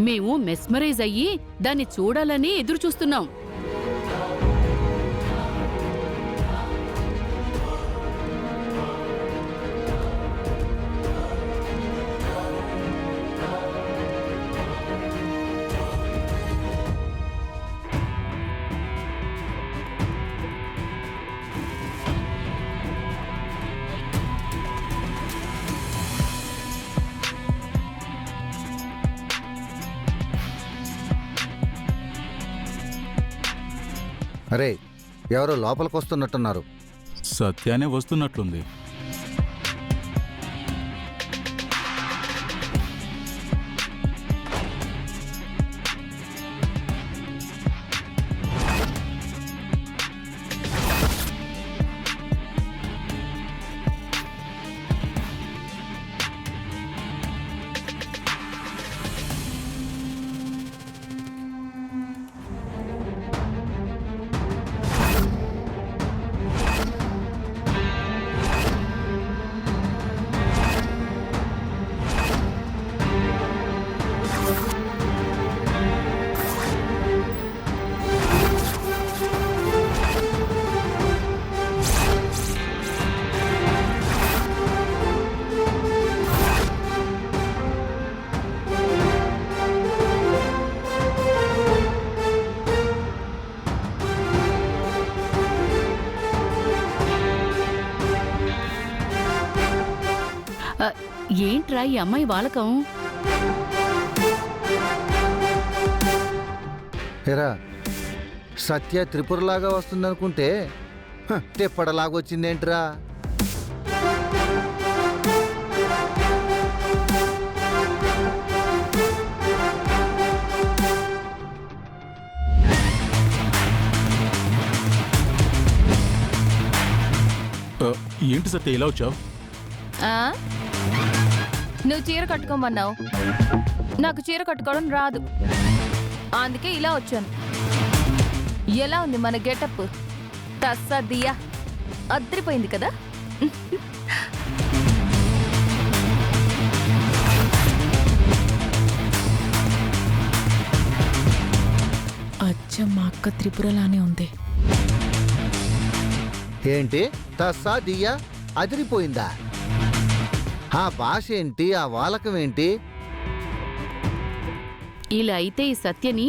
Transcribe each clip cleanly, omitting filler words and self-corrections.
మేము మెస్మరైజ్ అయ్యి దాన్ని చూడాలని ఎదురు చూస్తున్నాం. అరే, ఎవరో లోపలికి వస్తున్నట్టున్నారు. సత్యానే వస్తున్నట్లుంది. ఏంట్రా ఈ అమ్మాయి వాలకం? ఎరా, సత్య త్రిపురలాగా వస్తుందనుకుంటే తెప్పడలాగొచ్చిందేంట్రా? ఏంటి సత్య ఇలా వచ్చావు? నువ్వు చీర కట్టుకోమన్నావు, నాకు చీర కట్టుకోవడం రాదు, అందుకే ఇలా వచ్చాను. ఎలా ఉంది మన గెటప్? తస్సదియా అద్రిపోయింది కదా. అచ్చం మా అక్క త్రిపురలానే ఉంది. ఏంటి తస్సా దియ్యా అదిరిపోయిందా? ఆ భాష ఏంటి, ఆ వాలకం ఏంటి? ఇలా అయితే ఈ సత్యని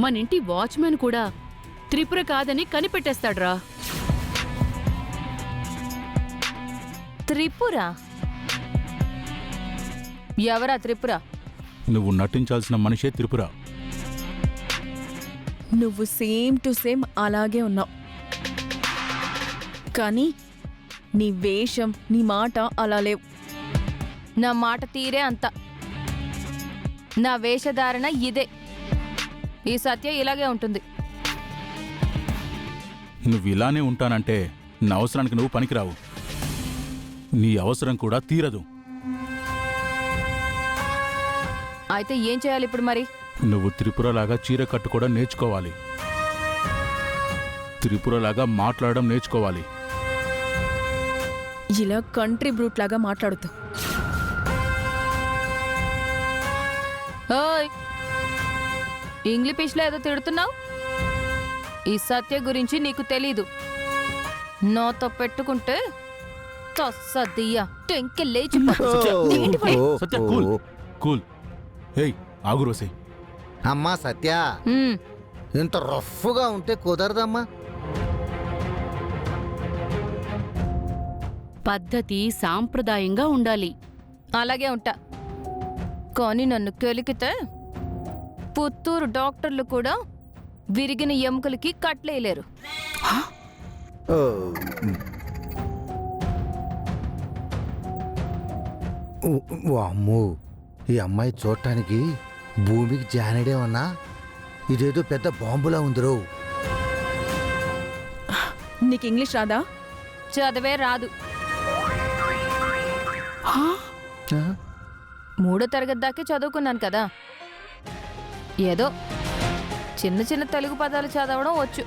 మన ఇంటి వాచ్మెన్ కూడా త్రిపుర కాదని కనిపెట్టేస్తాడ్రా. త్రిపుర? ఎవరా త్రిపుర? నువ్వు నటించాల్సిన మనిషే త్రిపుర. నువ్వు సేమ్ టు సేమ్ అలాగే ఉన్నావు, కానీ నీ వేషం నీ మాట అలా లేవు. నా మాట తీరే అంత, నా వేషధారణ ఇదే. ఈ సత్య ఇలాగే ఉంటుంది. నువ్వు ఇలానే ఉంటానంటే నా అవసరానికి నువ్వు పనికిరావు. నీ అవసరం కూడా తీరదు. అయితే ఏం చేయాలి ఇప్పుడు మరి? నువ్వు త్రిపురలాగా చీర కట్టుకోవడం నేర్చుకోవాలి. త్రిపురలాగా మాట్లాడడం నేర్చుకోవాలి. ఇలా కంట్రీ బ్రూట్ లాగా మాట్లాడుతూ ఓయ్, ఇంగ్లీష్లో ఏదో తిడుతున్నావు. ఈ సత్య గురించి నీకు తెలీదు. నాతో పెట్టుకుంటే తస్సదియ్యా టెంకె లేచి సత్య కూల్ కూల్. ఏయ్ ఆగు రోసే. అమ్మా సత్య, ఇంత రఫ్గా ఉంటే కుదరదమ్మా. పద్ధతి సాంప్రదాయంగా ఉండాలి. అలాగే ఉంటా, కానీ నన్ను కెలికితే పుత్తూరు డాక్టర్లు కూడా విరిగిన ఎముకలకి కట్లేయలేరు. అమ్మో, ఈ అమ్మాయి చూడటానికి భూమికి జానడేమన్నా, ఇదేదో పెద్ద బాంబులా ఉందిరో. నీకు ఇంగ్లీష్ రాదా? చదివే రాదు. 3వ తరగతి దాకే చదువుకున్నాను కదా. ఏదో చిన్న చిన్న తెలుగు పదాలు చదవడం వచ్చు.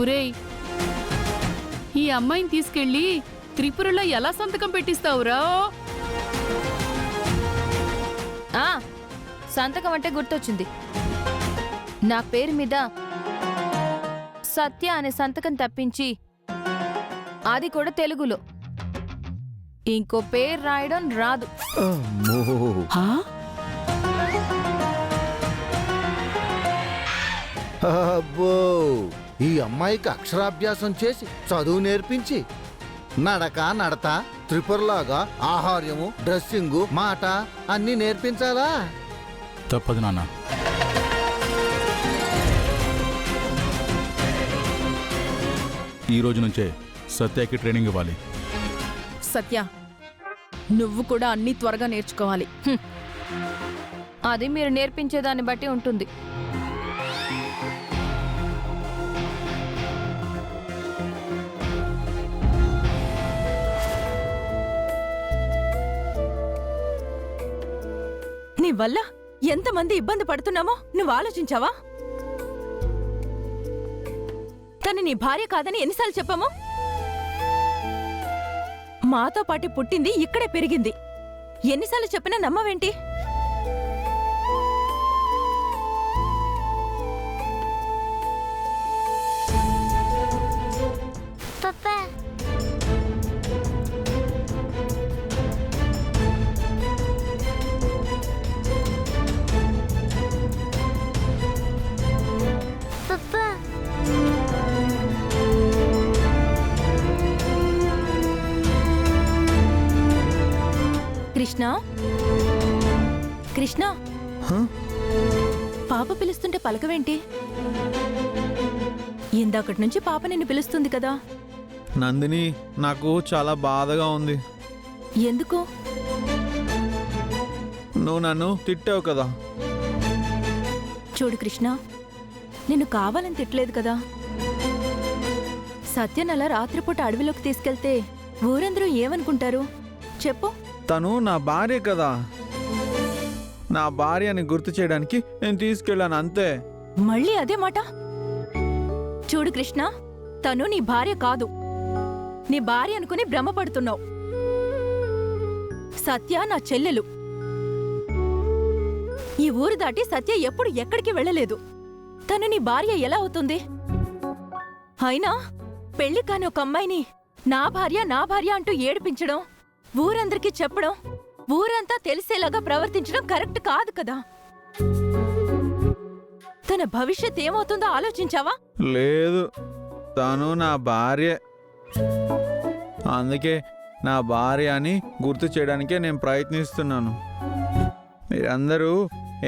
ఒరేయ్, ఈ అమ్మాయిని తీసుకెళ్ళి త్రిపురలో ఎలా సంతకం పెట్టిస్తావురా? ఆ సంతకం అంటే గుర్తొచ్చింది. నా పేరు మీద సత్య అనే సంతకం తప్పించి, అది కూడా తెలుగులో. ఇంకో పేరు రాయడం రాదు. అమ్మో. హా? అబ్బో, ఈ అమ్మాయికి అక్షరాభ్యాసం చేసి చదువు నేర్పించి నడక నడత త్రిపురలాగా ఆహార్యము డ్రెస్సింగు మాట అన్నీ నేర్పించాలా? తప్పదు నాన్న. ఈ రోజు నుంచే సత్యకి ట్రైనింగ్ ఇవ్వాలి. సత్య, నువ్వు కూడా అన్నీ త్వరగా నేర్చుకోవాలి. అది మీరు నేర్పించేదాన్ని బట్టి ఉంటుంది. నీ వల్ల ఎంతమంది ఇబ్బంది పడుతున్నామో నువ్వు ఆలోచించావా? తను నీ భార్య కాదని ఎన్నిసార్లు చెప్పాము? మాతో పాటు పుట్టింది, ఇక్కడే పెరిగింది. ఎన్నిసార్లు చెప్పినా నమ్మవేంటి? కృష్ణ, కృష్ణ, పాప పిలుస్తుంటే పలకవేంటి? ఇందాకటి నుంచి పాప నిన్ను పిలుస్తుంది కదా. నందిని, నాకు చాలా బాధగా ఉంది. ఎందుకు? నువ్వు నన్ను తిట్టావు కదా. చూడు కృష్ణ, నిన్ను కావాలని తిట్టలేదు కదా. సత్యన్ అలా రాత్రిపూట అడవిలోకి తీసుకెళ్తే ఊరందరూ ఏమనుకుంటారు చెప్పు? తను నా భార్య కదా. నా భార్యని గుర్తు చేయడానికి నేను తీసుకెళ్ళాను, అంతే. మళ్ళీ అదే మాట? చూడు కృష్ణ, తను నీ భార్య కాదు. నీ భార్య అనుకుని భ్రమపడుతున్నావు. సత్య నా చెల్లెలు. ఈ ఊరు దాటి సత్య ఎప్పుడు ఎక్కడికి వెళ్ళలేదు. తను నీ భార్య ఎలా అవుతుంది? అయినా పెళ్లి కాని ఒక అమ్మాయిని నా భార్య అంటూ ఏడిపించడం, ఊరందరికీ చెప్పడం, ఊరంతా తెలిసేలాగా ప్రవర్తించడం కరెక్ట్ కాదు కదా. తన భవిష్యత్ ఏమవుతుందో ఆలోచించావా? లేదు, తను నా భార్య. అందుకే నా భార్య అని గుర్తు చేయడానికే నేను ప్రయత్నిస్తున్నాను. మీరందరూ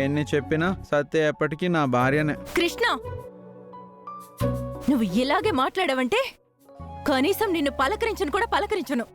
ఎన్ని చెప్పినా సత్య ఎప్పటికీ నా భార్యనే. కృష్ణ, నువ్వు ఇలాగే మాట్లాడావంటే కనీసం నిన్ను పలకరించను కూడా పలకరించను.